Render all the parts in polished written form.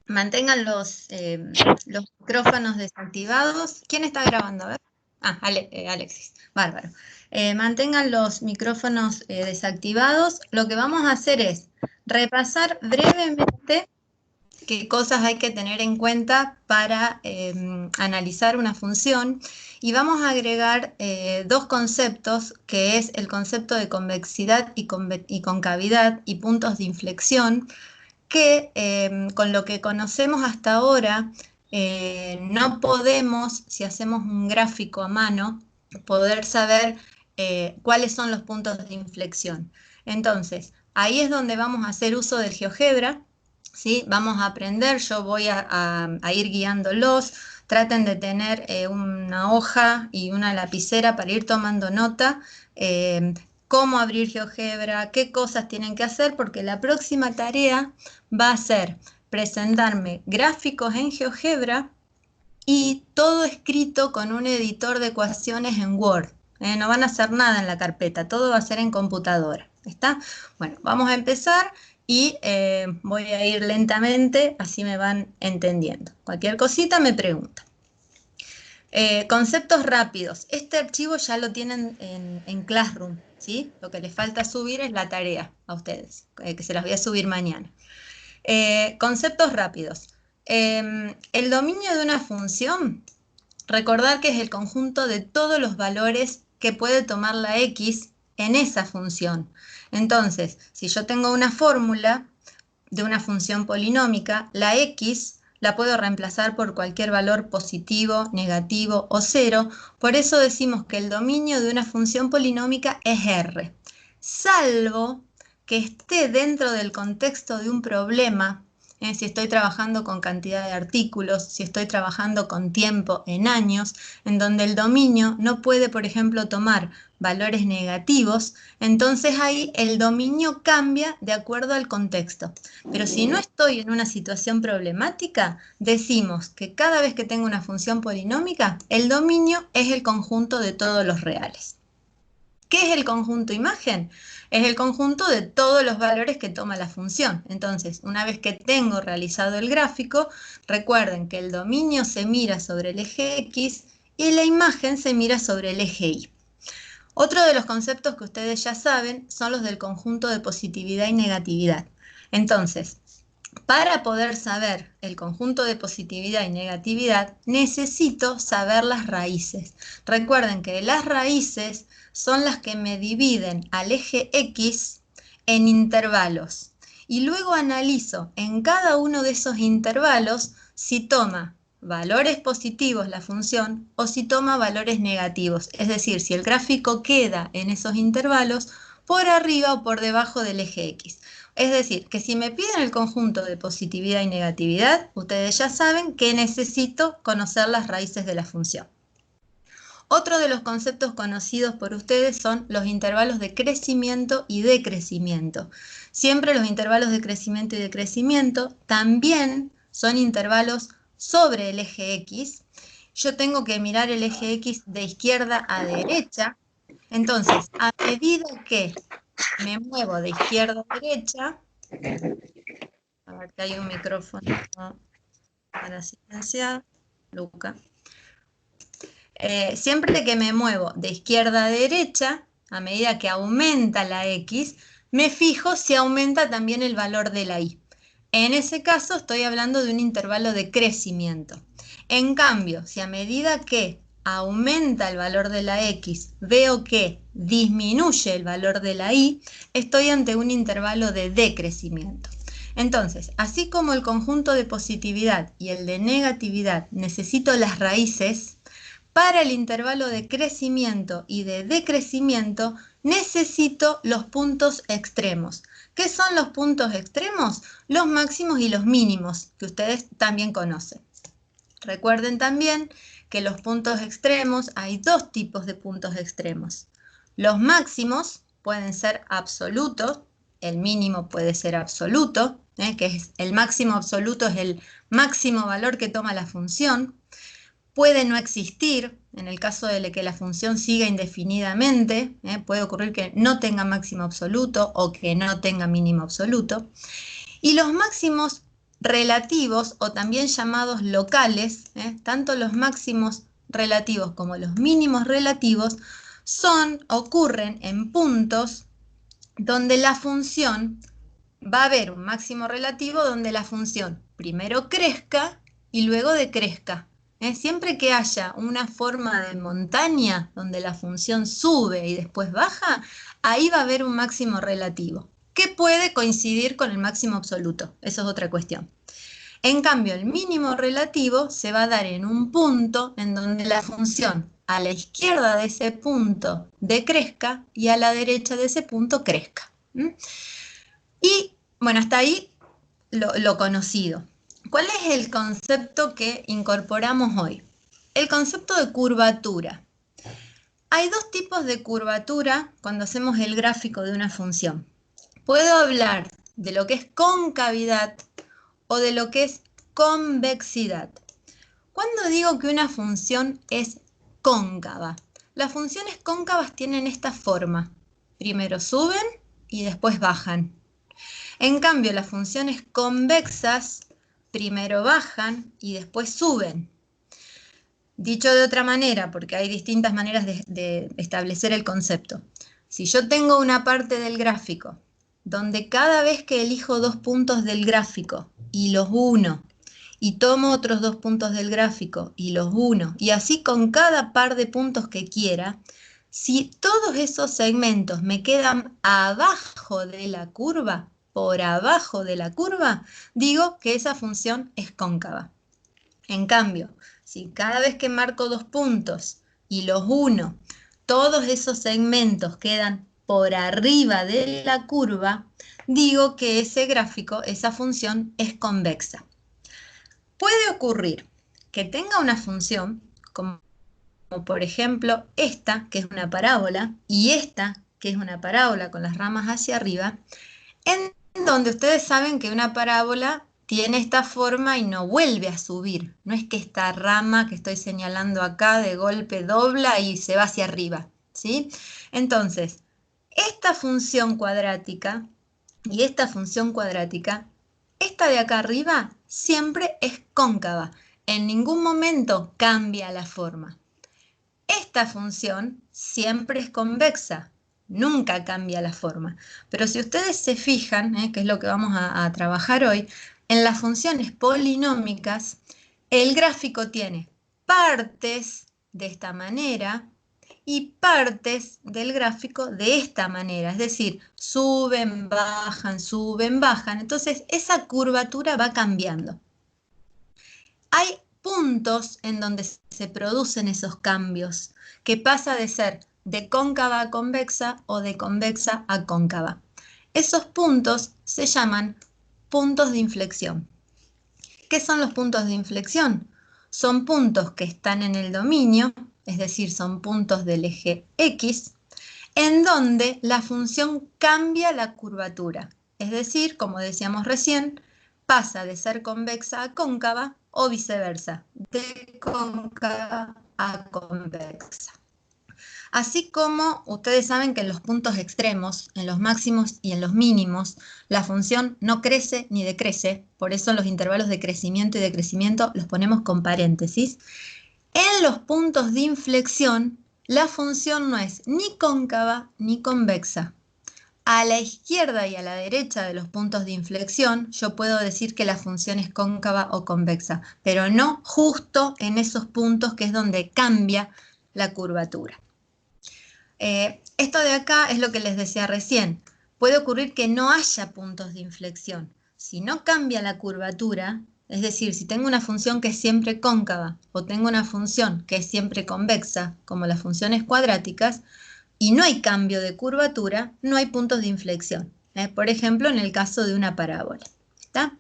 Mantengan los micrófonos desactivados. ¿Quién está grabando? A ver. Alexis. Bárbaro. Mantengan los micrófonos desactivados. Lo que vamos a hacer es repasar brevemente qué cosas hay que tener en cuenta para analizar una función, y vamos a agregar dos conceptos, que es el concepto de convexidad y concavidad y puntos de inflexión, que con lo que conocemos hasta ahora no podemos, si hacemos un gráfico a mano, poder saber cuáles son los puntos de inflexión. Entonces, ahí es donde vamos a hacer uso del GeoGebra, ¿sí? Vamos a aprender, yo voy a ir guiándolos. Traten de tener una hoja y una lapicera para ir tomando nota. Cómo abrir GeoGebra, qué cosas tienen que hacer, porque la próxima tarea va a ser presentarme gráficos en GeoGebra y todo escrito con un editor de ecuaciones en Word. No van a hacer nada en la carpeta, todo va a ser en computadora. ¿Está? Bueno, vamos a empezar y voy a ir lentamente, así me van entendiendo. Cualquier cosita me preguntan. Conceptos rápidos. Este archivo ya lo tienen en Classroom, ¿sí? Lo que les falta subir es la tarea a ustedes, que se las voy a subir mañana. Conceptos rápidos. El dominio de una función, recordar que es el conjunto de todos los valores que puede tomar la X en esa función. Entonces, si yo tengo una fórmula de una función polinómica, la X la puedo reemplazar por cualquier valor positivo, negativo o cero. Por eso decimos que el dominio de una función polinómica es R, salvo que esté dentro del contexto de un problema. Si estoy trabajando con cantidad de artículos, si estoy trabajando con tiempo en años, en donde el dominio no puede, por ejemplo, tomar valores negativos, entonces ahí el dominio cambia de acuerdo al contexto. Pero si no estoy en una situación problemática, decimos que cada vez que tengo una función polinómica, el dominio es el conjunto de todos los reales. ¿Qué es el conjunto imagen? Es el conjunto de todos los valores que toma la función. Entonces, una vez que tengo realizado el gráfico, recuerden que el dominio se mira sobre el eje X y la imagen se mira sobre el eje Y. Otro de los conceptos que ustedes ya saben son los del conjunto de positividad y negatividad. Entonces, para poder saber el conjunto de positividad y negatividad, necesito saber las raíces. Recuerden que las raíces son las que me dividen al eje X en intervalos. Y luego analizo en cada uno de esos intervalos si toma valores positivos la función o si toma valores negativos. Es decir, si el gráfico queda en esos intervalos por arriba o por debajo del eje X. Es decir, que si me piden el conjunto de positividad y negatividad, ustedes ya saben que necesito conocer las raíces de la función. Otro de los conceptos conocidos por ustedes son los intervalos de crecimiento y decrecimiento. Siempre los intervalos de crecimiento y decrecimiento también son intervalos sobre el eje X. Yo tengo que mirar el eje X de izquierda a derecha. Entonces, a medida que me muevo de izquierda a derecha, a ver que hay un micrófono para silenciar, Luca. Siempre que me muevo de izquierda a derecha, a medida que aumenta la X, me fijo si aumenta también el valor de la Y. En ese caso estoy hablando de un intervalo de crecimiento. En cambio, si a medida que aumenta el valor de la X, veo que disminuye el valor de la Y, estoy ante un intervalo de decrecimiento. Entonces, así como el conjunto de positividad y el de negatividad necesito las raíces, para el intervalo de crecimiento y de decrecimiento necesito los puntos extremos. ¿Qué son los puntos extremos? Los máximos y los mínimos, que ustedes también conocen. Recuerden también que los puntos extremos, hay dos tipos de puntos extremos. Los máximos pueden ser absolutos, el mínimo puede ser absoluto, que es el máximo absoluto, es el máximo valor que toma la función. Puede no existir, en el caso de que la función siga indefinidamente, puede ocurrir que no tenga máximo absoluto o que no tenga mínimo absoluto. Y los máximos relativos o también llamados locales, tanto los máximos relativos como los mínimos relativos, ocurren en puntos donde la función va a haber un máximo relativo donde la función primero crezca y luego decrezca. Siempre que haya una forma de montaña donde la función sube y después baja, ahí va a haber un máximo relativo, que puede coincidir con el máximo absoluto. Eso es otra cuestión. En cambio, el mínimo relativo se va a dar en un punto en donde la función a la izquierda de ese punto decrezca y a la derecha de ese punto crezca. Y bueno, hasta ahí lo conocido. ¿Cuál es el concepto que incorporamos hoy? El concepto de curvatura. Hay dos tipos de curvatura cuando hacemos el gráfico de una función. Puedo hablar de lo que es concavidad o de lo que es convexidad. ¿Cuándo digo que una función es cóncava? Las funciones cóncavas tienen esta forma. Primero suben y después bajan. En cambio, las funciones convexas primero bajan y después suben. Dicho de otra manera, porque hay distintas maneras de establecer el concepto. Si yo tengo una parte del gráfico donde cada vez que elijo dos puntos del gráfico y los uno, y tomo otros dos puntos del gráfico y los uno, y así con cada par de puntos que quiera, si todos esos segmentos me quedan abajo de la curva, por abajo de la curva, digo que esa función es cóncava. En cambio, si cada vez que marco dos puntos y los uno, todos esos segmentos quedan por arriba de la curva, digo que ese gráfico, esa función es convexa. Puede ocurrir que tenga una función, como por ejemplo esta, que es una parábola, y esta, que es una parábola con las ramas hacia arriba, en donde ustedes saben que una parábola tiene esta forma y no vuelve a subir. No es que esta rama que estoy señalando acá de golpe dobla y se va hacia arriba, ¿sí? Entonces, esta función cuadrática y esta función cuadrática, esta de acá arriba siempre es cóncava. En ningún momento cambia la forma. Esta función siempre es convexa. Nunca cambia la forma. Pero si ustedes se fijan, que es lo que vamos a trabajar hoy, en las funciones polinómicas, el gráfico tiene partes de esta manera y partes del gráfico de esta manera. Es decir, suben, bajan, suben, bajan. Entonces, esa curvatura va cambiando. Hay puntos en donde se producen esos cambios, que pasa de ser de cóncava a convexa o de convexa a cóncava. Esos puntos se llaman puntos de inflexión. ¿Qué son los puntos de inflexión? Son puntos que están en el dominio, es decir, son puntos del eje X, en donde la función cambia la curvatura. Es decir, como decíamos recién, pasa de ser convexa a cóncava o viceversa, de cóncava a convexa. Así como ustedes saben que en los puntos extremos, en los máximos y en los mínimos, la función no crece ni decrece, por eso los intervalos de crecimiento y decrecimiento los ponemos con paréntesis. En los puntos de inflexión, la función no es ni cóncava ni convexa. A la izquierda y a la derecha de los puntos de inflexión, yo puedo decir que la función es cóncava o convexa, pero no justo en esos puntos que es donde cambia la curvatura. Esto de acá es lo que les decía recién. Puede ocurrir que no haya puntos de inflexión. Si no cambia la curvatura, es decir, si tengo una función que es siempre cóncava o tengo una función que es siempre convexa, como las funciones cuadráticas, y no hay cambio de curvatura, no hay puntos de inflexión. Por ejemplo, en el caso de una parábola. ¿Está?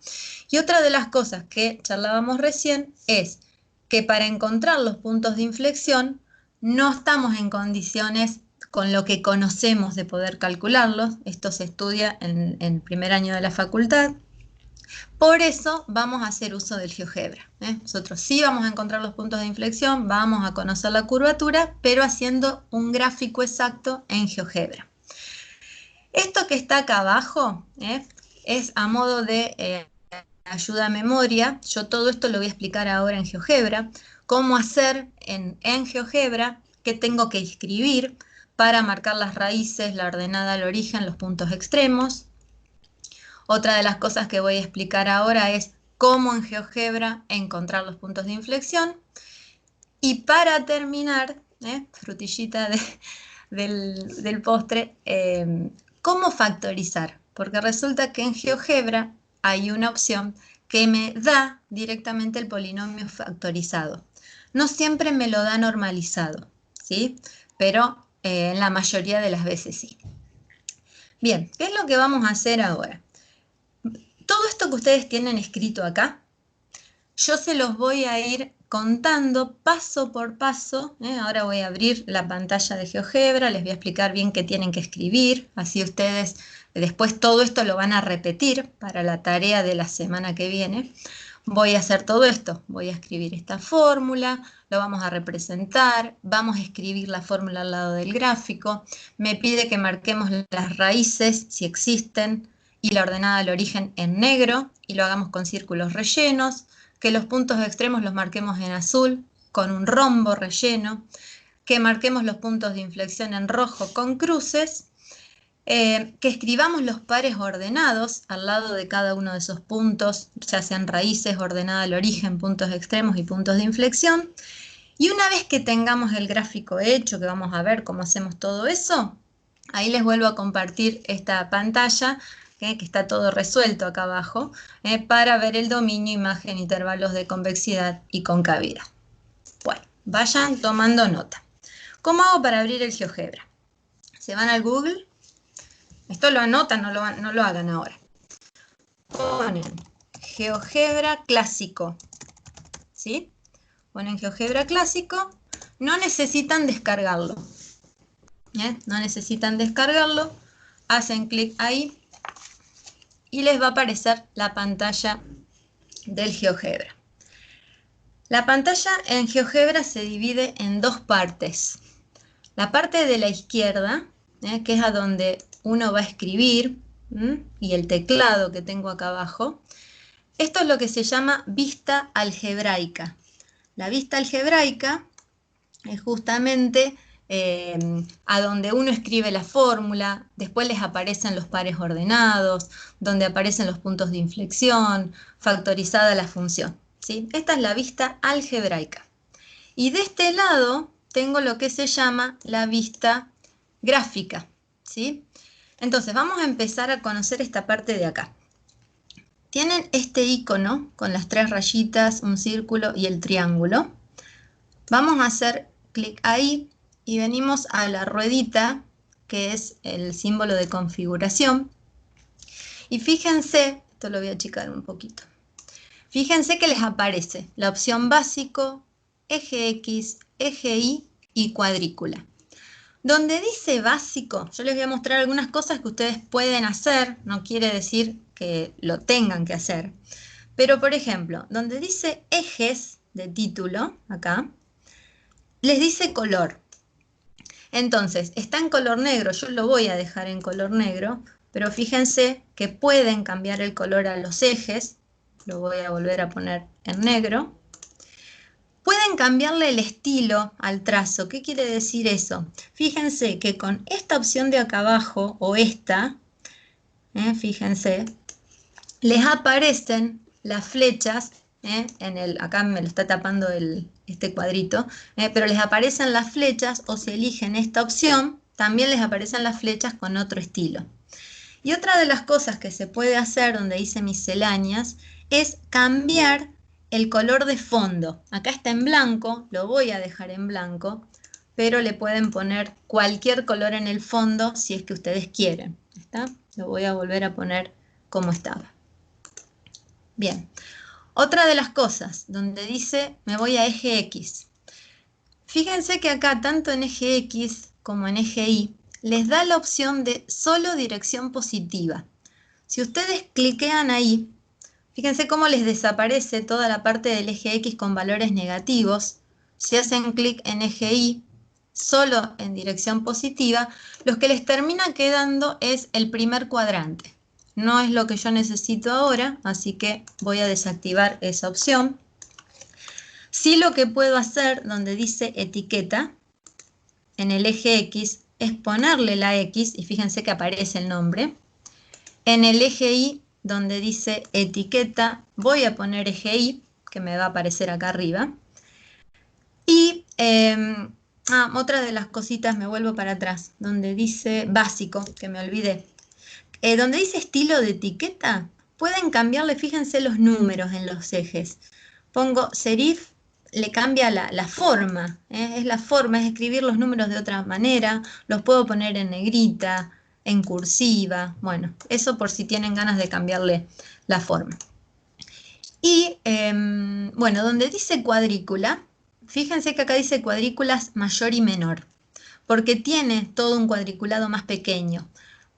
Y otra de las cosas que charlábamos recién es que para encontrar los puntos de inflexión no estamos en condiciones con lo que conocemos de poder calcularlos. Esto se estudia en el primer año de la facultad. Por eso vamos a hacer uso del GeoGebra. Nosotros sí vamos a encontrar los puntos de inflexión, vamos a conocer la curvatura, pero haciendo un gráfico exacto en GeoGebra. Esto que está acá abajo es a modo de ayuda a memoria. Yo todo esto lo voy a explicar ahora en GeoGebra. Cómo hacer en GeoGebra, qué tengo que escribir para marcar las raíces, la ordenada al origen, los puntos extremos. Otra de las cosas que voy a explicar ahora es cómo en GeoGebra encontrar los puntos de inflexión. Y para terminar, frutillita del postre, cómo factorizar. Porque resulta que en GeoGebra hay una opción que me da directamente el polinomio factorizado. No siempre me lo da normalizado, ¿sí? Pero en la mayoría de las veces sí. Bien, ¿qué es lo que vamos a hacer ahora? Todo esto que ustedes tienen escrito acá, yo se los voy a ir contando paso por paso. Ahora voy a abrir la pantalla de GeoGebra, les voy a explicar bien qué tienen que escribir, así ustedes después todo esto lo van a repetir para la tarea de la semana que viene. Voy a hacer todo esto, voy a escribir esta fórmula, lo vamos a representar, vamos a escribir la fórmula al lado del gráfico, me pide que marquemos las raíces, si existen, y la ordenada al origen en negro, y lo hagamos con círculos rellenos, que los puntos extremos los marquemos en azul, con un rombo relleno, que marquemos los puntos de inflexión en rojo con cruces, que escribamos los pares ordenados al lado de cada uno de esos puntos, ya sean raíces, ordenada al origen, puntos extremos y puntos de inflexión. Y una vez que tengamos el gráfico hecho, que vamos a ver cómo hacemos todo eso, ahí les vuelvo a compartir esta pantalla, que está todo resuelto acá abajo, para ver el dominio, imagen, intervalos de convexidad y concavidad. Bueno, vayan tomando nota. ¿Cómo hago para abrir el GeoGebra? Se van al Google. Esto lo anotan, no lo hagan ahora. Ponen GeoGebra clásico, ¿sí? Ponen GeoGebra clásico, no necesitan descargarlo. No necesitan descargarlo, hacen clic ahí y les va a aparecer la pantalla del GeoGebra. La pantalla en GeoGebra se divide en dos partes. La parte de la izquierda, que es a donde uno va a escribir, y el teclado que tengo acá abajo. Esto es lo que se llama vista algebraica. La vista algebraica es justamente a donde uno escribe la fórmula, después les aparecen los pares ordenados, donde aparecen los puntos de inflexión, factorizada la función, ¿sí? Esta es la vista algebraica. Y de este lado tengo lo que se llama la vista gráfica, ¿sí? Entonces vamos a empezar a conocer esta parte de acá. Tienen este icono con las tres rayitas, un círculo y el triángulo. Vamos a hacer clic ahí y venimos a la ruedita, que es el símbolo de configuración. Y fíjense, esto lo voy a achicar un poquito. Fíjense que les aparece la opción básico, eje X, eje Y y cuadrícula. Donde dice básico, yo les voy a mostrar algunas cosas que ustedes pueden hacer, no quiere decir que lo tengan que hacer. Pero, por ejemplo, donde dice ejes de título, acá, les dice color. Entonces, está en color negro, yo lo voy a dejar en color negro, pero fíjense que pueden cambiar el color a los ejes, lo voy a volver a poner en negro. Pueden cambiarle el estilo al trazo. ¿Qué quiere decir eso? Fíjense que con esta opción de acá abajo, o esta, fíjense, les aparecen las flechas, acá me lo está tapando este cuadrito, pero les aparecen las flechas, o si eligen esta opción, también les aparecen las flechas con otro estilo. Y otra de las cosas que se puede hacer, donde dice misceláneas, es cambiar el color de fondo. Acá está en blanco, lo voy a dejar en blanco, pero le pueden poner cualquier color en el fondo si es que ustedes quieren. ¿Está? Lo voy a volver a poner como estaba. Bien, otra de las cosas, donde dice me voy a eje X. Fíjense que acá, tanto en eje X como en eje Y, les da la opción de solo dirección positiva. Si ustedes cliquean ahí, fíjense cómo les desaparece toda la parte del eje X con valores negativos. Si hacen clic en eje Y, solo en dirección positiva, lo que les termina quedando es el primer cuadrante. no es lo que yo necesito ahora, así que voy a desactivar esa opción. Sí, lo que puedo hacer donde dice etiqueta, en el eje X, es ponerle la X, y fíjense que aparece el nombre. En el eje Y, donde dice etiqueta, voy a poner eje Y, que me va a aparecer acá arriba. Y otra de las cositas, me vuelvo para atrás, donde dice básico, que me olvidé. Donde dice estilo de etiqueta, pueden cambiarle, fíjense los números en los ejes. Pongo serif, le cambia la forma, es la forma, es escribir los números de otra manera, los puedo poner en negrita, en cursiva, bueno, eso por si tienen ganas de cambiarle la forma. Y bueno, donde dice cuadrícula, fíjense que acá dice cuadrículas mayor y menor, porque tiene todo un cuadriculado más pequeño.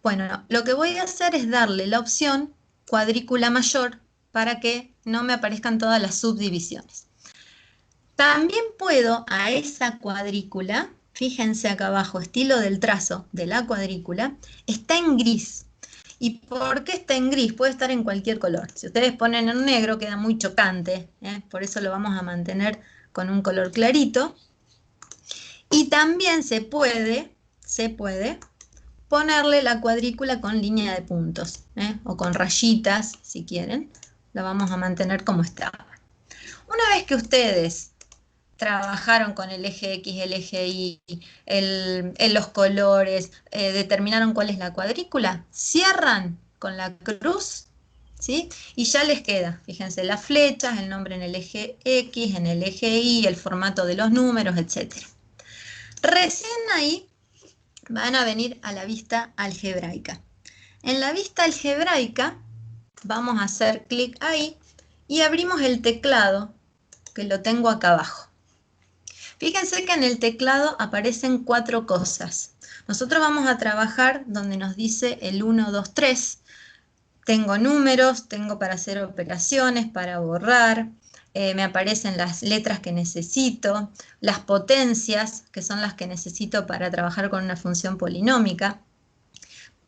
Bueno, lo que voy a hacer es darle la opción cuadrícula mayor para que no me aparezcan todas las subdivisiones. También puedo a esa cuadrícula, fíjense acá abajo, estilo del trazo de la cuadrícula, está en gris. ¿Y por qué está en gris? Puede estar en cualquier color. Si ustedes ponen en negro queda muy chocante, por eso lo vamos a mantener con un color clarito. Y también se puede ponerle la cuadrícula con línea de puntos, o con rayitas, si quieren. La vamos a mantener como estaba. Una vez que ustedes trabajaron con el eje X, el eje Y, los colores, determinaron cuál es la cuadrícula, cierran con la cruz, ¿sí? Y ya les queda, fíjense, las flechas, el nombre en el eje X, en el eje Y, el formato de los números, etc. Recién ahí van a venir a la vista algebraica. En la vista algebraica vamos a hacer clic ahí y abrimos el teclado, que lo tengo acá abajo. Fíjense que en el teclado aparecen 4 cosas. Nosotros vamos a trabajar donde nos dice el 1, 2, 3. Tengo números, tengo para hacer operaciones, para borrar, me aparecen las letras que necesito, las potencias, que son las que necesito para trabajar con una función polinómica,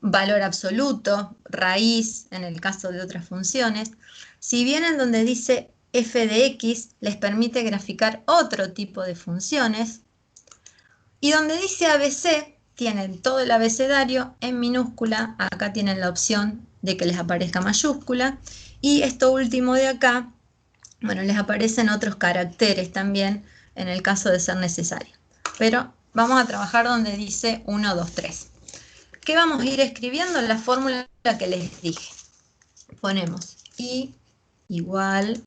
valor absoluto, raíz, en el caso de otras funciones. Si bien en donde dice f de x, les permite graficar otro tipo de funciones. Y donde dice ABC, tienen todo el abecedario en minúscula, acá tienen la opción de que les aparezca mayúscula, y esto último de acá, bueno, les aparecen otros caracteres también en el caso de ser necesario. Pero vamos a trabajar donde dice 1, 2, 3. ¿Qué vamos a ir escribiendo? La fórmula que les dije. Ponemos y igual.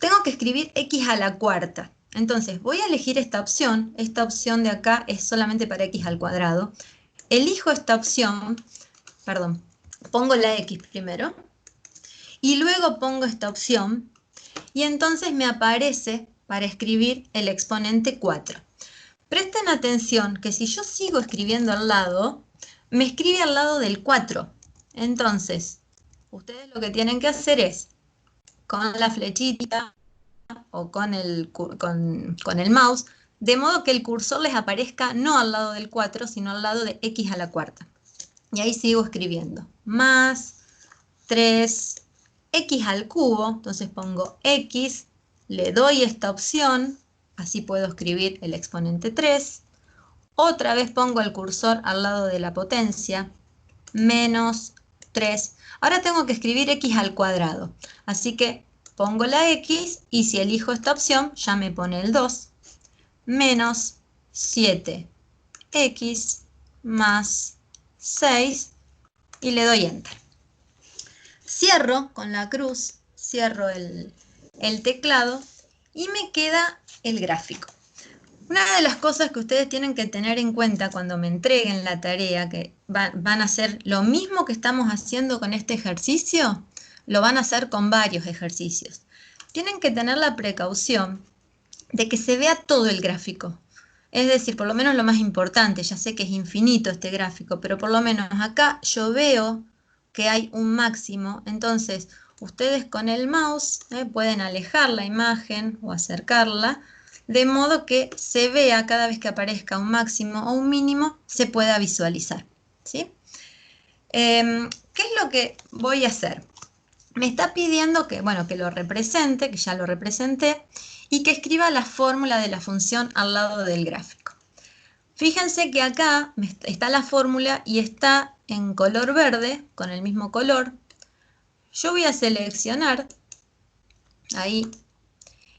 Tengo que escribir x a la cuarta. Entonces voy a elegir esta opción de acá es solamente para x al cuadrado. Elijo esta opción, perdón, pongo la x primero, y luego pongo esta opción, y entonces me aparece para escribir el exponente 4. Presten atención que si yo sigo escribiendo al lado, me escribe al lado del 4. Entonces, ustedes lo que tienen que hacer es, con la flechita o con el mouse, de modo que el cursor les aparezca no al lado del 4, sino al lado de x a la cuarta. Y ahí sigo escribiendo. Más 3x al cubo, entonces pongo x, le doy esta opción, así puedo escribir el exponente 3. Otra vez pongo el cursor al lado de la potencia, menos 3. Ahora tengo que escribir x al cuadrado, así que pongo la x y si elijo esta opción ya me pone el 2, menos 7x más 6 y le doy enter. Cierro con la cruz, cierro el teclado y me queda el gráfico. Una de las cosas que ustedes tienen que tener en cuenta cuando me entreguen la tarea, que van a hacer lo mismo que estamos haciendo con este ejercicio, lo van a hacer con varios ejercicios. Tienen que tener la precaución de que se vea todo el gráfico. Es decir, por lo menos lo más importante, ya sé que es infinito este gráfico, pero por lo menos acá yo veo que hay un máximo, entonces ustedes con el mouse pueden alejar la imagen o acercarla, de modo que se vea cada vez que aparezca un máximo o un mínimo, se pueda visualizar, ¿sí? ¿Qué es lo que voy a hacer? Me está pidiendo que, bueno, que lo represente, que ya lo representé, y que escriba la fórmula de la función al lado del gráfico. Fíjense que acá está la fórmula y está en color verde, con el mismo color. Yo voy a seleccionar ahí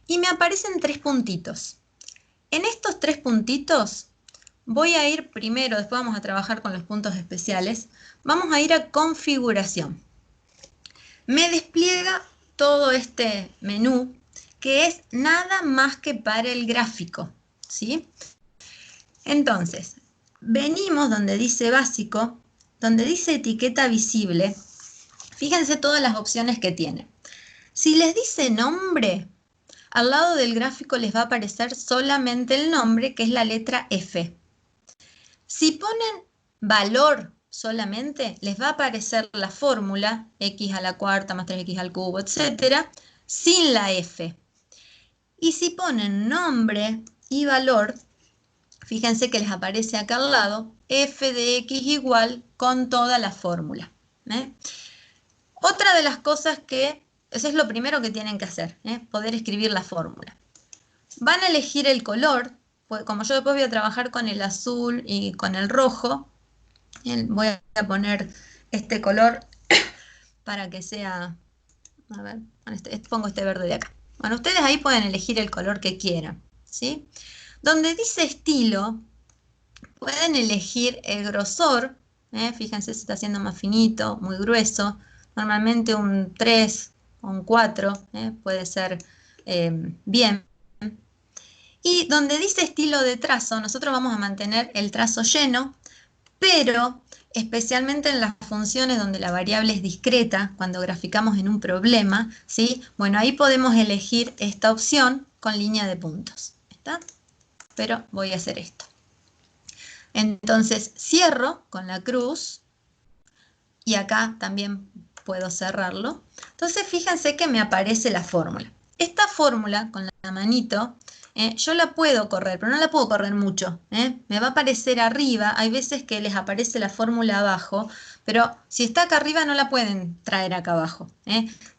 y me aparecen tres puntitos. En estos tres puntitos voy a ir primero, después vamos a trabajar con los puntos especiales, vamos a ir a configuración. Me despliega todo este menú que es nada más que para el gráfico, ¿sí? Entonces, venimos donde dice básico, donde dice etiqueta visible, fíjense todas las opciones que tiene. Si les dice nombre, al lado del gráfico les va a aparecer solamente el nombre, que es la letra F. Si ponen valor solamente, les va a aparecer la fórmula, x a la cuarta más 3x al cubo, etcétera, sin la F. Y si ponen nombre y valor, fíjense que les aparece acá al lado, f de x igual con toda la fórmula. Otra de las cosas que, eso es lo primero que tienen que hacer, poder escribir la fórmula. Van a elegir el color, pues como yo después voy a trabajar con el azul y con el rojo, voy a poner este color para que sea, a ver, pongo este verde de acá. Bueno, ustedes ahí pueden elegir el color que quieran, ¿sí? Donde dice estilo, pueden elegir el grosor, fíjense si está haciendo más finito, muy grueso, normalmente un 3 o un 4, puede ser bien. Y donde dice estilo de trazo, nosotros vamos a mantener el trazo lleno, pero especialmente en las funciones donde la variable es discreta, cuando graficamos en un problema, ¿sí? Bueno, ahí podemos elegir esta opción con línea de puntos, ¿está? Pero voy a hacer esto. Entonces cierro con la cruz y acá también puedo cerrarlo. Entonces fíjense que me aparece la fórmula. Esta fórmula con la manito, yo la puedo correr, pero no la puedo correr mucho. Me va a aparecer arriba, hay veces que les aparece la fórmula abajo, pero si está acá arriba no la pueden traer acá abajo.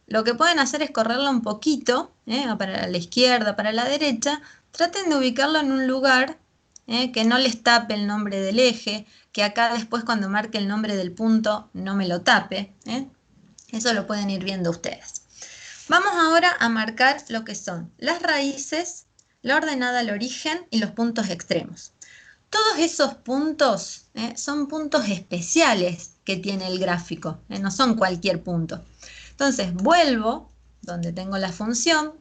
Lo que pueden hacer es correrla un poquito, para la izquierda, para la derecha. Traten de ubicarlo en un lugar que no les tape el nombre del eje, que acá después cuando marque el nombre del punto no me lo tape. Eso lo pueden ir viendo ustedes. Vamos ahora a marcar lo que son las raíces, la ordenada al origen y los puntos extremos. Todos esos puntos son puntos especiales que tiene el gráfico, no son cualquier punto. Entonces vuelvo donde tengo la función,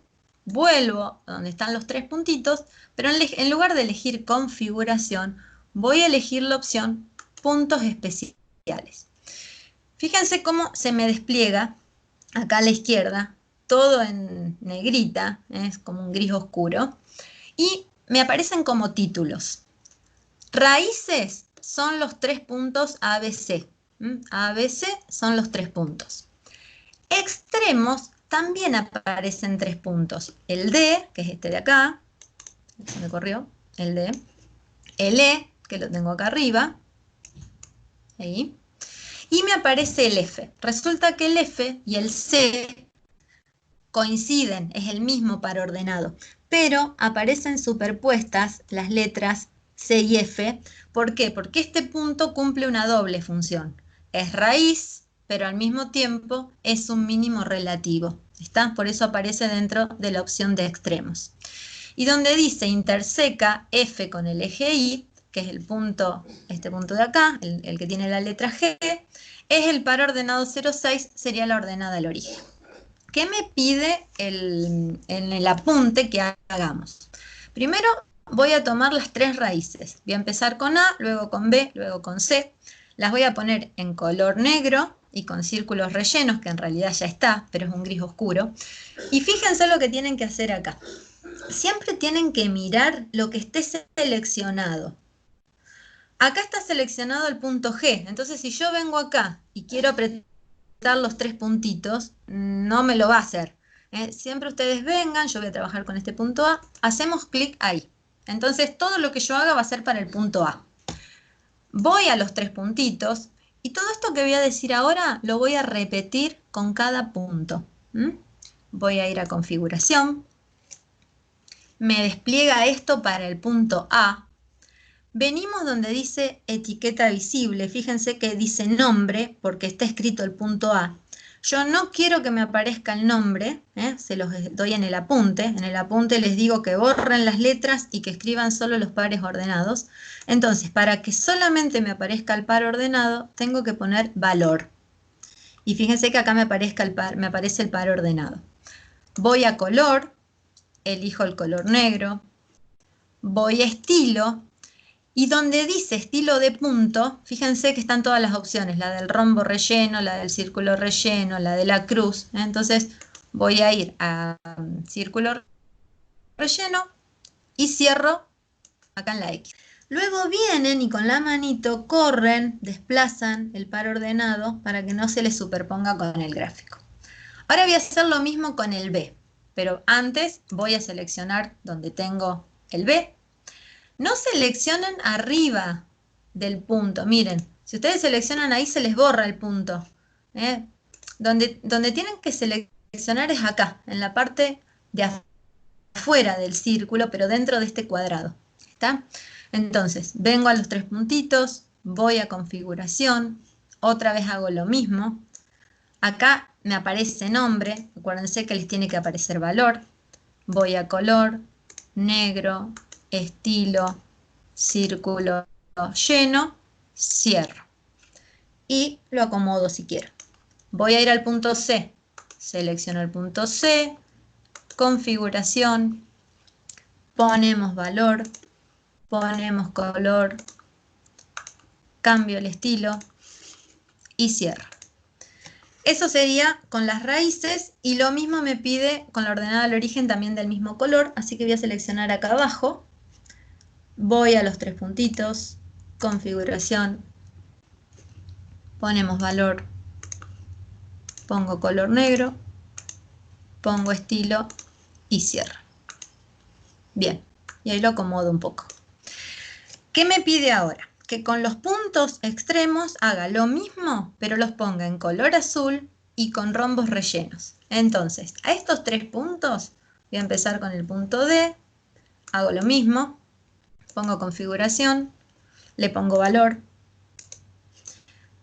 vuelvo donde están los tres puntitos, pero en lugar de elegir configuración, voy a elegir la opción puntos especiales. Fíjense cómo se me despliega acá a la izquierda, todo en negrita, es como un gris oscuro, y me aparecen como títulos. Raíces son los tres puntos ABC. ABC son los tres puntos. Extremos también aparecen tres puntos. El D, que es este de acá, se me corrió, el D. El E, que lo tengo acá arriba, ahí. Y me aparece el F. Resulta que el F y el C coinciden, es el mismo par ordenado, pero aparecen superpuestas las letras C y F. ¿Por qué? Porque este punto cumple una doble función. Es raíz, pero al mismo tiempo es un mínimo relativo. ¿Está? Por eso aparece dentro de la opción de extremos. Y donde dice interseca F con el eje Y, que es el punto, este punto de acá, el que tiene la letra G, es el par ordenado 0,6, sería la ordenada al origen. ¿Qué me pide en el apunte que hagamos? Primero voy a tomar las tres raíces. Voy a empezar con A, luego con B, luego con C. Las voy a poner en color negro y con círculos rellenos, que en realidad ya está, pero es un gris oscuro. Y fíjense lo que tienen que hacer acá. Siempre tienen que mirar lo que esté seleccionado. Acá está seleccionado el punto G, entonces si yo vengo acá y quiero apretar los tres puntitos, no me lo va a hacer. Siempre ustedes vengan, yo voy a trabajar con este punto A, hacemos clic ahí. Entonces todo lo que yo haga va a ser para el punto A. Voy a los tres puntitos Y todo esto que voy a decir ahora lo voy a repetir con cada punto. Voy a ir a configuración. Me despliega esto para el punto A. Venimos donde dice etiqueta visible. Fíjense que dice nombre porque está escrito el punto A. Yo no quiero que me aparezca el nombre, se los doy en el apunte. En el apunte les digo que borren las letras y que escriban solo los pares ordenados. Entonces, para que solamente me aparezca el par ordenado, tengo que poner valor. Y fíjense que acá me aparece el par ordenado. Voy a color, elijo el color negro. Voy a estilo. Y donde dice estilo de punto, fíjense que están todas las opciones, la del rombo relleno, la del círculo relleno, la de la cruz. Entonces voy a ir a círculo relleno y cierro acá en la X. Luego vienen y con la manito corren, desplazan el par ordenado para que no se les superponga con el gráfico. Ahora voy a hacer lo mismo con el B, pero antes voy a seleccionar donde tengo el B. No seleccionen arriba del punto. Miren, si ustedes seleccionan ahí se les borra el punto. Donde tienen que seleccionar es acá, en la parte de afuera del círculo, pero dentro de este cuadrado. ¿Está? Entonces, vengo a los tres puntitos, voy a configuración, otra vez hago lo mismo. Acá me aparece nombre, acuérdense que les tiene que aparecer valor. Voy a color, negro, estilo, círculo lleno, cierro. Y lo acomodo si quiero. Voy a ir al punto C. Selecciono el punto C, configuración, ponemos valor, ponemos color, cambio el estilo y cierro. Eso sería con las raíces y lo mismo me pide con la ordenada al origen también del mismo color, así que voy a seleccionar acá abajo, voy a los tres puntitos, configuración, ponemos valor, pongo color negro, pongo estilo y cierro. Bien, y ahí lo acomodo un poco. ¿Qué me pide ahora? Que con los puntos extremos haga lo mismo, pero los ponga en color azul y con rombos rellenos. Entonces, a estos tres puntos, voy a empezar con el punto D, hago lo mismo, pongo configuración, le pongo valor,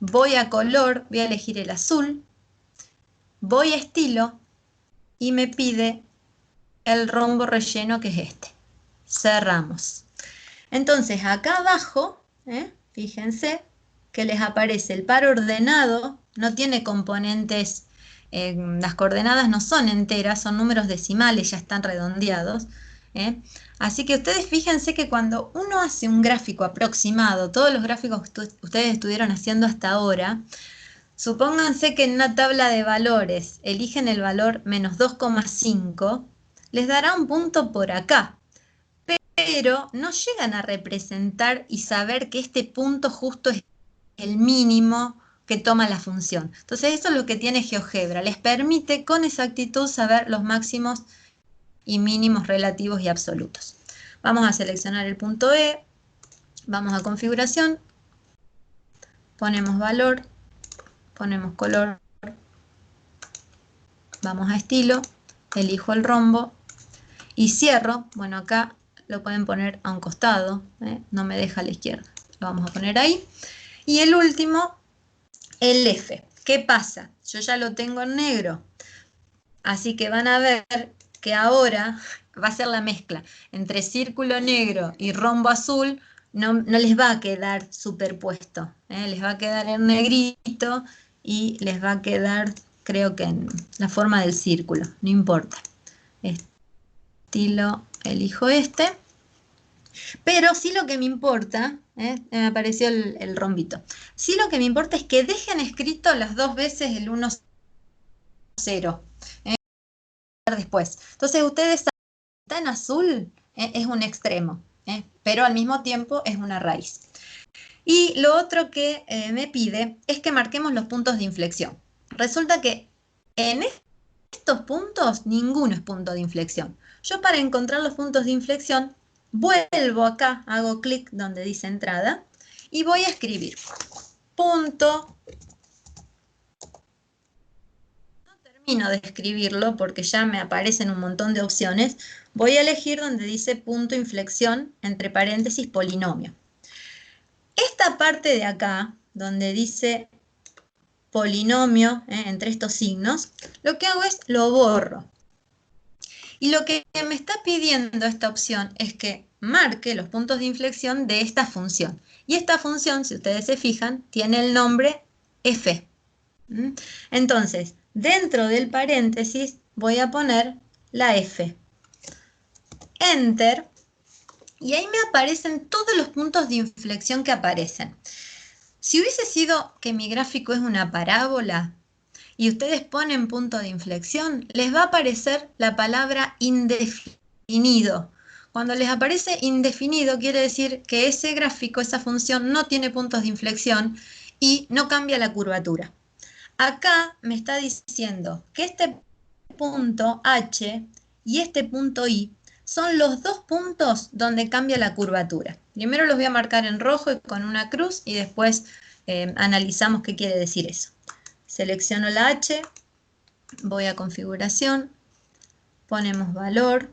voy a color, voy a elegir el azul, voy a estilo y me pide el rombo relleno que es este. Cerramos. Entonces, acá abajo, fíjense que les aparece el par ordenado, no tiene componentes, las coordenadas no son enteras, son números decimales, ya están redondeados. Así que ustedes fíjense que cuando uno hace un gráfico aproximado, todos los gráficos que ustedes estuvieron haciendo hasta ahora, supónganse que en una tabla de valores eligen el valor menos 2,5, les dará un punto por acá. Pero no llegan a representar y saber que este punto justo es el mínimo que toma la función. Entonces eso es lo que tiene GeoGebra, les permite con exactitud saber los máximos y mínimos relativos y absolutos. Vamos a seleccionar el punto E, vamos a configuración, ponemos valor, ponemos color, vamos a estilo, elijo el rombo y cierro. Bueno, acá lo pueden poner a un costado, no me deja a la izquierda. Lo vamos a poner ahí. Y el último, el F. ¿Qué pasa? Yo ya lo tengo en negro. Así que van a ver que ahora va a ser la mezcla entre círculo negro y rombo azul. No les va a quedar superpuesto. Les va a quedar en negrito y les va a quedar, creo que en la forma del círculo. No importa. Estilo, elijo este, pero sí lo que me importa, me apareció el rombito, sí lo que me importa es que dejen escrito las dos veces el 1, 0, después. Entonces ustedes saben que está en azul, es un extremo, pero al mismo tiempo es una raíz. Y lo otro que me pide es que marquemos los puntos de inflexión. Resulta que en estos puntos ninguno es punto de inflexión. Yo para encontrar los puntos de inflexión vuelvo acá, hago clic donde dice entrada y voy a escribir punto. No termino de escribirlo porque ya me aparecen un montón de opciones. Voy a elegir donde dice punto inflexión, entre paréntesis, polinomio. Esta parte de acá, donde dice polinomio, entre estos signos, lo que hago es lo borro. Y lo que me está pidiendo esta opción es que marque los puntos de inflexión de esta función. Y esta función, si ustedes se fijan, tiene el nombre f. Entonces, dentro del paréntesis voy a poner la f. Enter. Y ahí me aparecen todos los puntos de inflexión que aparecen. Si hubiese sido que mi gráfico es una parábola, y ustedes ponen punto de inflexión, les va a aparecer la palabra indefinido. Cuando les aparece indefinido, quiere decir que ese gráfico, esa función, no tiene puntos de inflexión y no cambia la curvatura. Acá me está diciendo que este punto H y este punto I son los dos puntos donde cambia la curvatura. Primero los voy a marcar en rojo y con una cruz y después analizamos qué quiere decir eso. Selecciono la H, voy a configuración, ponemos valor,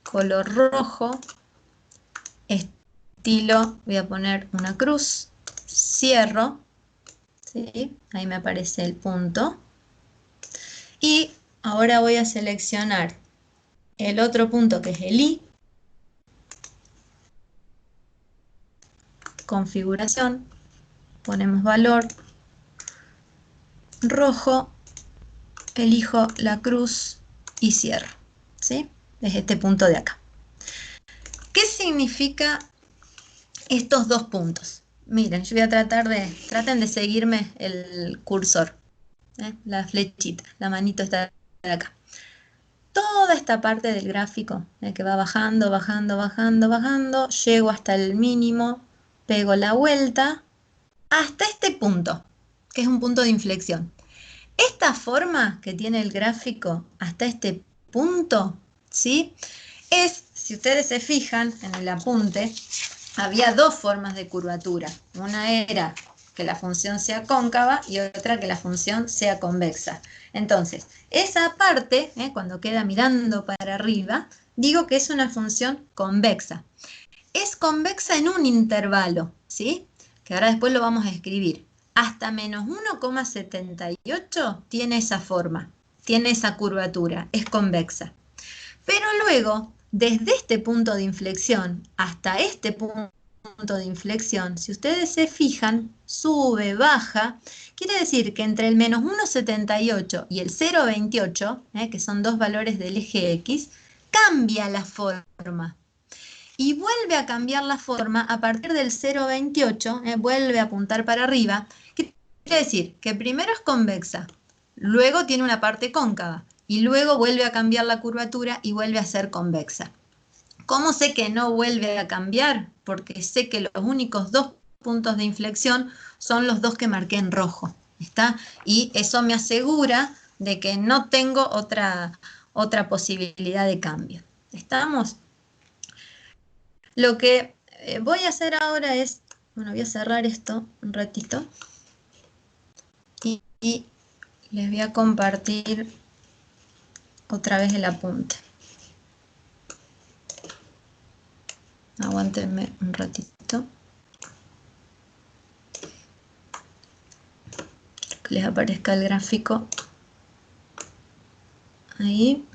color rojo, estilo, voy a poner una cruz, cierro, ¿sí? Ahí me aparece el punto. Y ahora voy a seleccionar el otro punto que es el I, configuración, ponemos valor, rojo, elijo la cruz y cierro, ¿sí? Es este punto de acá. ¿Qué significa estos dos puntos? Miren, yo voy a traten de seguirme el cursor, la flechita, la manito está de acá. Toda esta parte del gráfico, que va bajando, bajando, bajando, bajando, llego hasta el mínimo, pego la vuelta, hasta este punto, que es un punto de inflexión. Esta forma que tiene el gráfico hasta este punto, ¿sí? Si ustedes se fijan en el apunte, había dos formas de curvatura. Una era que la función sea cóncava y otra que la función sea convexa. Entonces, esa parte, cuando queda mirando para arriba, digo que es una función convexa. Es convexa en un intervalo, ¿sí? Que ahora después lo vamos a escribir. Hasta menos 1,78 tiene esa forma, tiene esa curvatura, es convexa. Pero luego, desde este punto de inflexión hasta este punto de inflexión, si ustedes se fijan, sube, baja, quiere decir que entre el menos 1,78 y el 0,28, que son dos valores del eje X, cambia la forma. Y vuelve a cambiar la forma a partir del 0,28, vuelve a apuntar para arriba. Quiere decir que primero es convexa, luego tiene una parte cóncava y luego vuelve a cambiar la curvatura y vuelve a ser convexa. ¿Cómo sé que no vuelve a cambiar? Porque sé que los únicos dos puntos de inflexión son los dos que marqué en rojo, ¿está? Y eso me asegura de que no tengo otra posibilidad de cambio. ¿Estamos? Lo que voy a hacer ahora es, bueno, voy a cerrar esto un ratito y les voy a compartir otra vez el apunte. Aguántenme un ratito. Que les aparezca el gráfico. Ahí.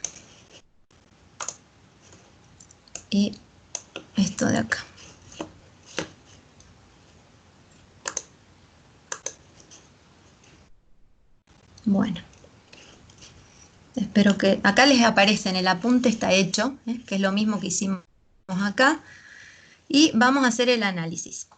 Y esto de acá. Bueno. Espero que acá les aparece en el apunte, está hecho, que es lo mismo que hicimos acá. Y vamos a hacer el análisis.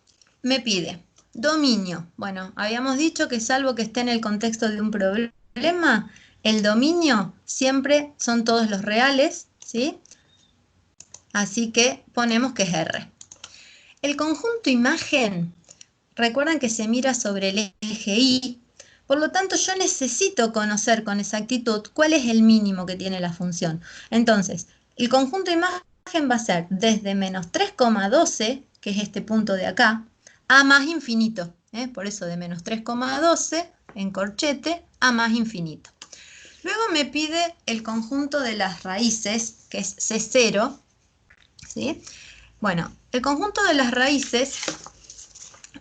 Me pide dominio. Bueno, habíamos dicho que salvo que esté en el contexto de un problema, el dominio siempre son todos los reales, ¿sí? Así que ponemos que es R. El conjunto imagen, recuerdan que se mira sobre el eje Y, por lo tanto yo necesito conocer con exactitud cuál es el mínimo que tiene la función. Entonces, el conjunto imagen va a ser desde menos 3,12, que es este punto de acá, a más infinito, Por eso de menos 3,12 en corchete a más infinito. Luego me pide el conjunto de las raíces, que es C0, ¿sí? Bueno, el conjunto de las raíces,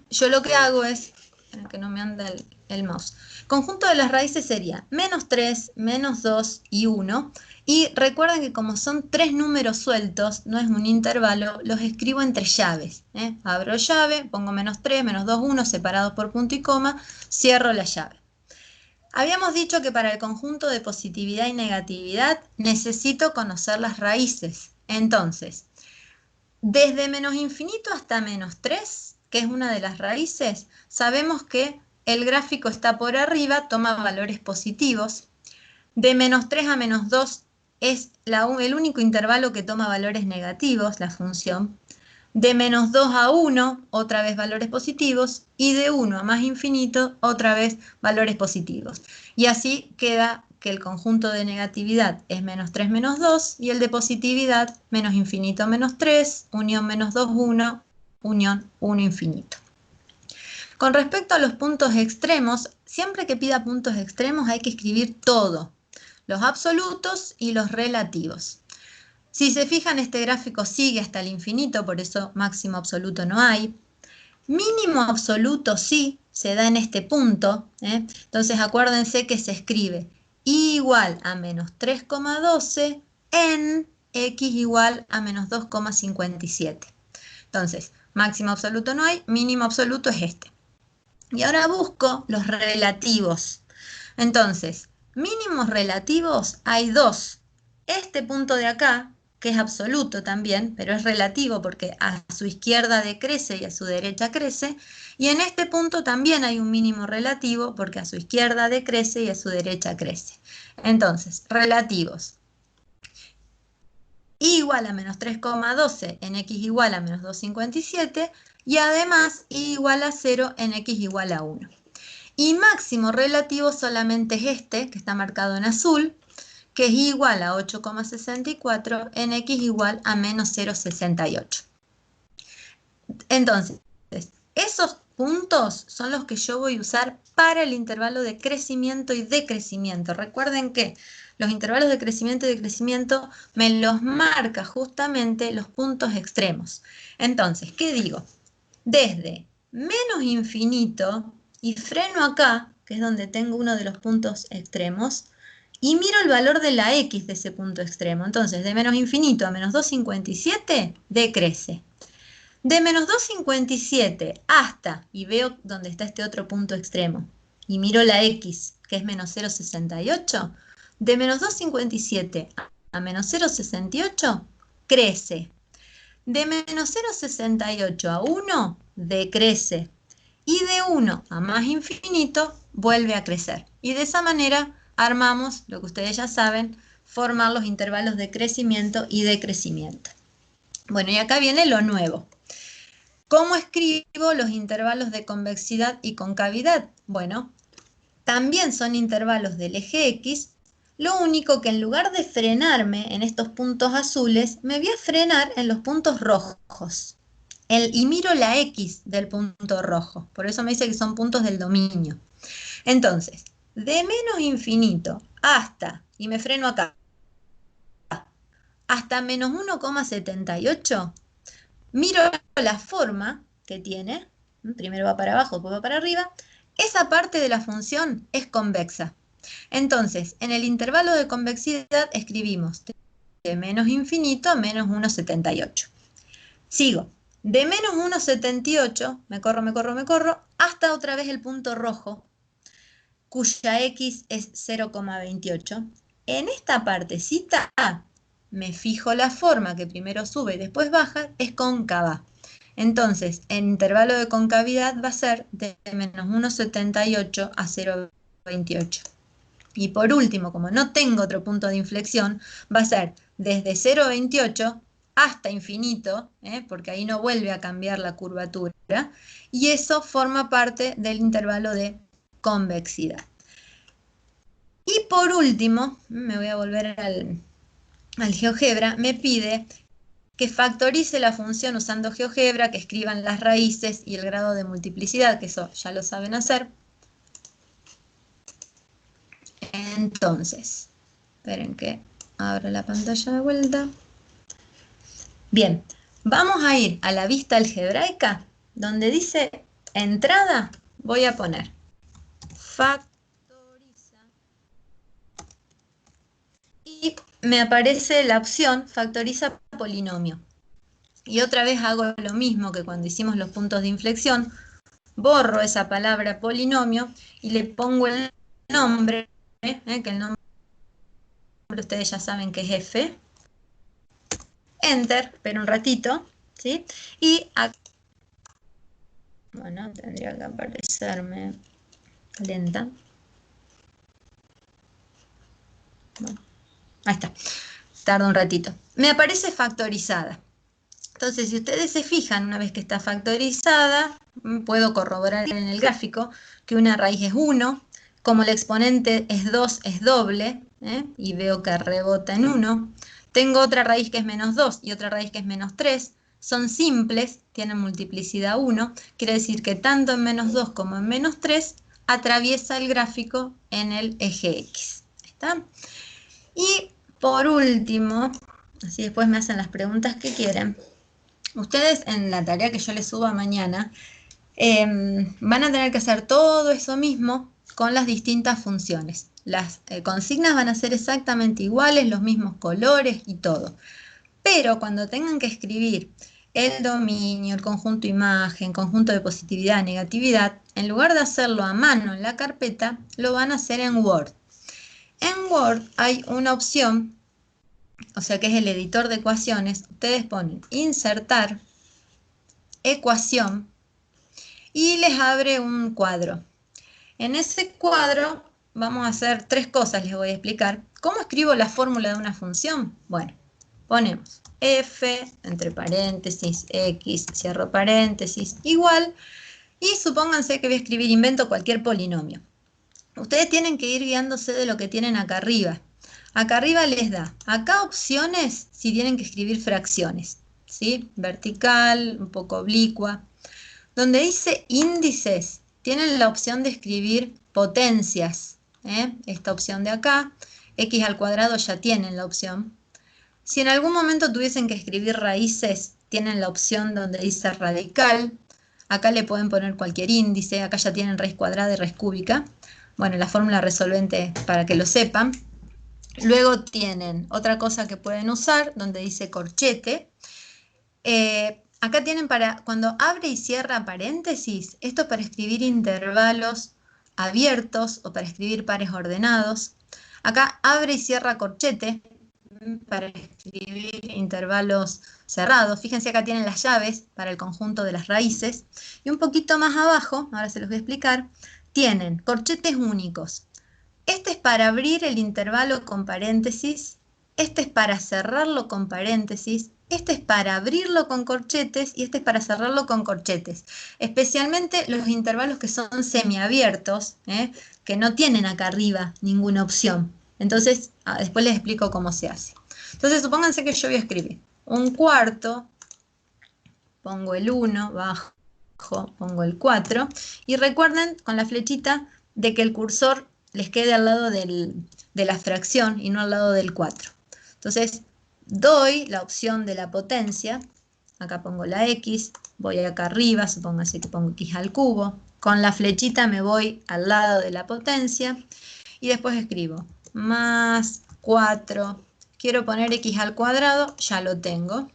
yo lo que hago es, que no me anda el mouse, conjunto de las raíces sería menos 3, menos 2 y 1. Y recuerden que como son tres números sueltos, no es un intervalo, los escribo entre llaves. Abro llave, pongo menos 3, menos 2, 1, separados por punto y coma, cierro la llave. Habíamos dicho que para el conjunto de positividad y negatividad necesito conocer las raíces. Entonces, desde menos infinito hasta menos 3, que es una de las raíces, sabemos que el gráfico está por arriba, toma valores positivos. De menos 3 a menos 2 es el único intervalo que toma valores negativos, la función. De menos 2 a 1, otra vez valores positivos, y de 1 a más infinito, otra vez valores positivos. Y así queda que el conjunto de negatividad es menos 3 menos 2, y el de positividad menos infinito menos 3, unión menos 2, 1, unión 1 infinito. Con respecto a los puntos extremos, siempre que pida puntos extremos hay que escribir todo, los absolutos y los relativos. Si se fijan, este gráfico sigue hasta el infinito, por eso máximo absoluto no hay. Mínimo absoluto sí, se da en este punto. Entonces acuérdense que se escribe y igual a menos 3,12 en x igual a menos 2,57. Entonces, máximo absoluto no hay, mínimo absoluto es este. Y ahora busco los relativos. Entonces, mínimos relativos hay dos. Este punto de acá, que es absoluto también, pero es relativo porque a su izquierda decrece y a su derecha crece. Y en este punto también hay un mínimo relativo porque a su izquierda decrece y a su derecha crece. Entonces, relativos. Y igual a menos 3,12 en x igual a menos 2,57 y además y igual a 0 en x igual a 1. Y máximo relativo solamente es este, que está marcado en azul, que es igual a 8,64 en x igual a menos 0,68. Entonces, esos puntos son los que yo voy a usar para el intervalo de crecimiento y decrecimiento. Recuerden que los intervalos de crecimiento y decrecimiento me los marca justamente los puntos extremos. Entonces, ¿qué digo? Desde menos infinito y freno acá, que es donde tengo uno de los puntos extremos, y miro el valor de la x de ese punto extremo. Entonces, de menos infinito a menos 2,57 decrece. De menos 2,57 hasta, y veo dónde está este otro punto extremo, y miro la x, que es menos 0,68, de menos 2,57 a menos 0,68 crece. De menos 0,68 a 1 decrece. Y de 1 a más infinito vuelve a crecer. Y de esa manera armamos, lo que ustedes ya saben, formar los intervalos de crecimiento y decrecimiento. Bueno, y acá viene lo nuevo. ¿Cómo escribo los intervalos de convexidad y concavidad? Bueno, también son intervalos del eje X, lo único que en lugar de frenarme en estos puntos azules, me voy a frenar en los puntos rojos. Y miro la X del punto rojo, por eso me dice que son puntos del dominio. Entonces, de menos infinito hasta, y me freno acá, hasta menos 1,78, miro la forma que tiene, primero va para abajo, después va para arriba, esa parte de la función es convexa. Entonces, en el intervalo de convexidad escribimos de menos infinito a menos 1,78. Sigo, de menos 1,78, me corro, hasta otra vez el punto rojo, cuya x es 0,28. En esta partecita me fijo la forma que primero sube y después baja, es cóncava. Entonces, el intervalo de concavidad va a ser de menos 1,78 a 0,28. Y por último, como no tengo otro punto de inflexión, va a ser desde 0,28 hasta infinito, porque ahí no vuelve a cambiar la curvatura, y eso forma parte del intervalo de convexidad. Y por último, me voy a volver al GeoGebra, me pide que factorice la función usando GeoGebra, que escriban las raíces y el grado de multiplicidad, que eso ya lo saben hacer. Entonces, esperen que abra la pantalla de vuelta. Bien, vamos a ir a la vista algebraica, donde dice entrada, voy a poner factoriza y me aparece la opción factoriza polinomio. Y otra vez hago lo mismo que cuando hicimos los puntos de inflexión, borro esa palabra polinomio y le pongo el nombre, que el nombre ustedes ya saben que es F, Enter, pero un ratito, ¿sí? Y acá, bueno, tendría que aparecerme lenta. Bueno, ahí está, tarda un ratito. Me aparece factorizada. Entonces, si ustedes se fijan, una vez que está factorizada, puedo corroborar en el gráfico que una raíz es 1, como el exponente es 2, es doble, y veo que rebota en 1. Tengo otra raíz que es menos 2 y otra raíz que es menos 3. Son simples, tienen multiplicidad 1. Quiere decir que tanto en menos 2 como en menos 3 atraviesa el gráfico en el eje X. ¿Está? Y por último, así después me hacen las preguntas que quieren. Ustedes en la tarea que yo les suba mañana van a tener que hacer todo eso mismo con las distintas funciones. Las consignas van a ser exactamente iguales, los mismos colores y todo. Pero cuando tengan que escribir el dominio, el conjunto imagen, conjunto de positividad, negatividad, en lugar de hacerlo a mano en la carpeta, lo van a hacer en Word. En Word hay una opción, o sea que es el editor de ecuaciones. Ustedes ponen insertar, ecuación, y les abre un cuadro. En ese cuadro vamos a hacer 3 cosas, les voy a explicar. ¿Cómo escribo la fórmula de una función? Bueno, ponemos f, entre paréntesis, x, cierro paréntesis, igual, y supónganse que voy a escribir, invento cualquier polinomio. Ustedes tienen que ir guiándose de lo que tienen acá arriba. Acá arriba les da, acá opciones si tienen que escribir fracciones, ¿sí? Vertical, un poco oblicua. Donde dice índices, tienen la opción de escribir potencias, esta opción de acá, x al cuadrado ya tienen la opción. Si en algún momento tuviesen que escribir raíces, tienen la opción donde dice radical, acá le pueden poner cualquier índice, acá ya tienen raíz cuadrada y raíz cúbica. Bueno, la fórmula resolvente para que lo sepan. Luego tienen otra cosa que pueden usar, donde dice corchete. Acá tienen para, cuando abre y cierra paréntesis, esto es para escribir intervalos abiertos o para escribir pares ordenados. Acá abre y cierra corchete para escribir intervalos cerrados. Fíjense, acá tienen las llaves para el conjunto de las raíces. Y un poquito más abajo, ahora se los voy a explicar, tienen corchetes únicos. Este es para abrir el intervalo con paréntesis, este es para cerrarlo con paréntesis, este es para abrirlo con corchetes y este es para cerrarlo con corchetes. Especialmente los intervalos que son semiabiertos, que no tienen acá arriba ninguna opción. Entonces, después les explico cómo se hace. Entonces, supónganse que yo voy a escribir un cuarto, pongo el 1, bajo, pongo el 4, y recuerden con la flechita de que el cursor les quede al lado de la fracción y no al lado del 4. Entonces, doy la opción de la potencia, acá pongo la x, voy acá arriba, supónganse que pongo x al cubo, con la flechita me voy al lado de la potencia, y después escribo más 4, quiero poner x al cuadrado, ya lo tengo,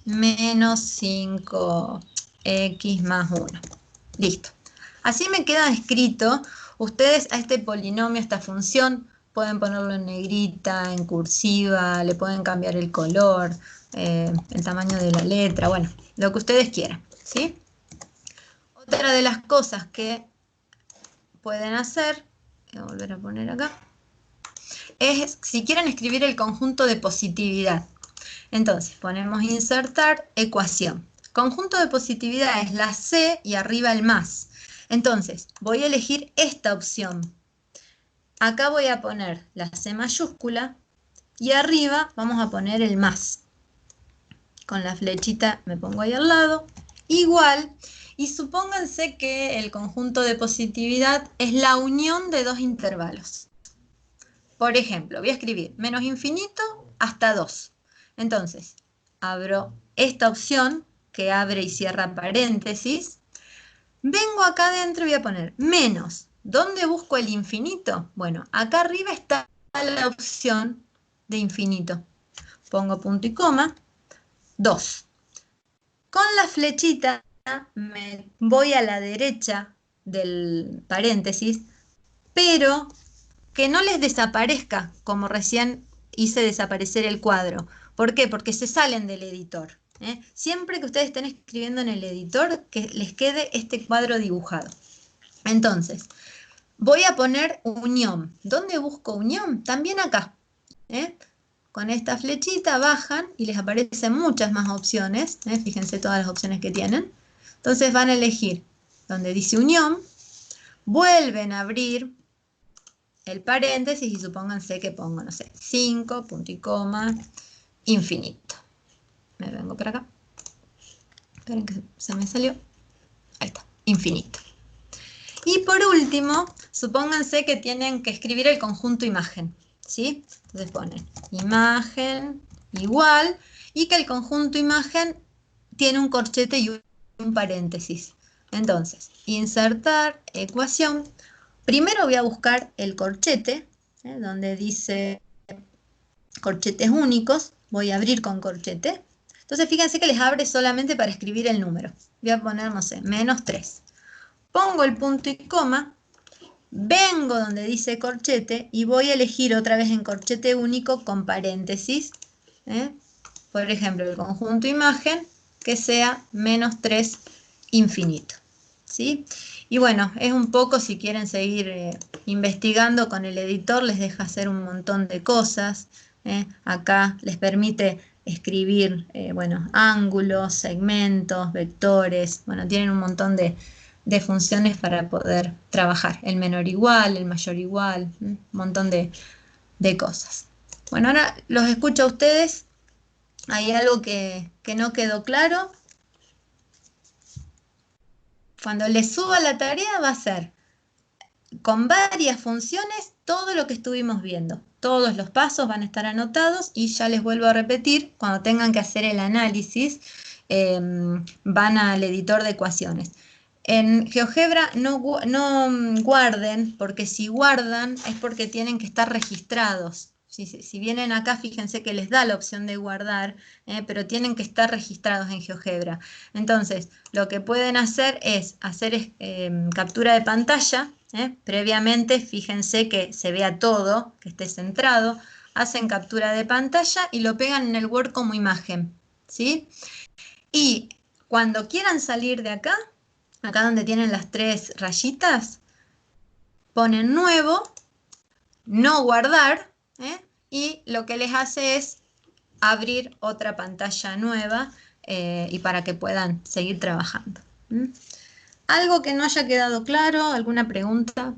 menos 5x más 1. Listo. Así me queda escrito. Ustedes a este polinomio, a esta función, pueden ponerlo en negrita, en cursiva, le pueden cambiar el color, el tamaño de la letra, bueno, lo que ustedes quieran, ¿sí? Otra de las cosas que pueden hacer, voy a volver a poner acá, es si quieren escribir el conjunto de positividad. Entonces, ponemos insertar ecuación. Conjunto de positividad es la C y arriba el más. Entonces, voy a elegir esta opción. Acá voy a poner la C mayúscula y arriba vamos a poner el más. con la flechita me pongo ahí al lado, igual, y supónganse que el conjunto de positividad es la unión de dos intervalos. Por ejemplo, voy a escribir menos infinito hasta 2. Entonces, abro esta opción que abre y cierra paréntesis. Vengo acá adentro y voy a poner menos. ¿Dónde busco el infinito? Bueno, acá arriba está la opción de infinito. Pongo punto y coma, 2. Con la flechita me voy a la derecha del paréntesis, pero que no les desaparezca como recién hice desaparecer el cuadro. ¿Por qué? Porque se salen del editor. Siempre que ustedes estén escribiendo en el editor, que les quede este cuadro dibujado. Entonces, voy a poner unión. ¿Dónde busco unión? También acá. Con esta flechita bajan y les aparecen muchas más opciones. Fíjense todas las opciones que tienen. Entonces van a elegir donde dice unión, vuelven a abrir el paréntesis y supónganse que pongo, no sé, 5, punto y coma, infinito. Me vengo para acá. Esperen que se me salió. Ahí está, infinito. Y por último, supónganse que tienen que escribir el conjunto imagen, ¿sí? Entonces ponen imagen igual y que el conjunto imagen tiene un corchete y un paréntesis. Entonces, insertar ecuación. Primero voy a buscar el corchete, donde dice corchetes únicos. Voy a abrir con corchete. Entonces, fíjense que les abre solamente para escribir el número. Voy a poner, no sé, menos 3. Pongo el punto y coma, vengo donde dice corchete y voy a elegir otra vez en corchete único con paréntesis. Por ejemplo, el conjunto imagen que sea menos 3 infinito. ¿Sí? Y bueno, es un poco, si quieren seguir investigando con el editor, les deja hacer un montón de cosas. Acá les permite escribir, bueno, ángulos, segmentos, vectores. Bueno, tienen un montón de funciones para poder trabajar. El menor igual, el mayor igual, un montón de cosas. Bueno, ahora los escucho a ustedes. ¿Hay algo que no quedó claro? Cuando les suba la tarea va a ser con varias funciones todo lo que estuvimos viendo. Todos los pasos van a estar anotados y ya les vuelvo a repetir, cuando tengan que hacer el análisis, van al editor de ecuaciones. En GeoGebra no guarden, porque si guardan es porque tienen que estar registrados. Si vienen acá, fíjense que les da la opción de guardar, pero tienen que estar registrados en GeoGebra. Entonces, lo que pueden hacer es hacer captura de pantalla. Previamente, fíjense que se vea todo, que esté centrado. Hacen captura de pantalla y lo pegan en el Word como imagen. ¿Sí? Y cuando quieran salir de acá, acá donde tienen las 3 rayitas, ponen nuevo, no guardar, y lo que les hace es abrir otra pantalla nueva y para que puedan seguir trabajando. ¿Algo que no haya quedado claro? ¿Alguna pregunta?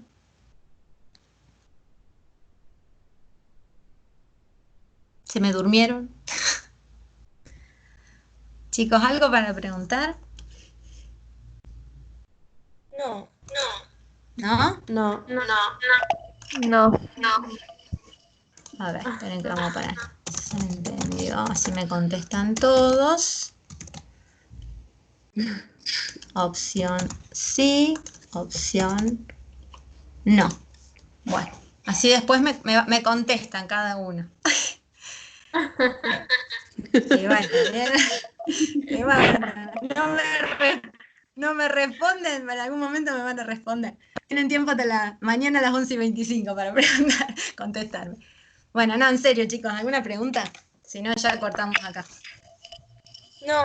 ¿Se me durmieron? Chicos, ¿algo para preguntar? No. ¿No? No. No. A ver, esperen que vamos a parar. Se entendió, así me contestan todos. Opción sí, opción no. Bueno, así después me contestan cada uno. Y bueno, y bueno, no me responden, en algún momento me van a responder. Tienen tiempo hasta mañana a las 11:25 para preguntar, contestarme. Bueno, no, en serio, chicos, ¿alguna pregunta? Si no, ya cortamos acá. No.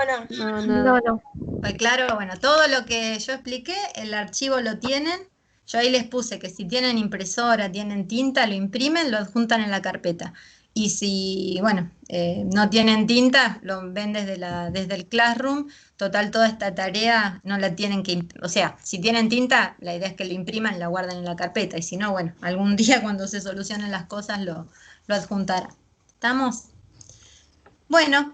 Pues claro, bueno, todo lo que yo expliqué, el archivo lo tienen. Yo ahí les puse que si tienen impresora, tienen tinta, lo imprimen, lo adjuntan en la carpeta. Y si, bueno, no tienen tinta, lo ven desde el Classroom. Total, toda esta tarea no la tienen que, o sea, si tienen tinta, la idea es que lo impriman y la guarden en la carpeta. Y si no, bueno, algún día cuando se solucionen las cosas lo adjuntarán. ¿Estamos? Bueno.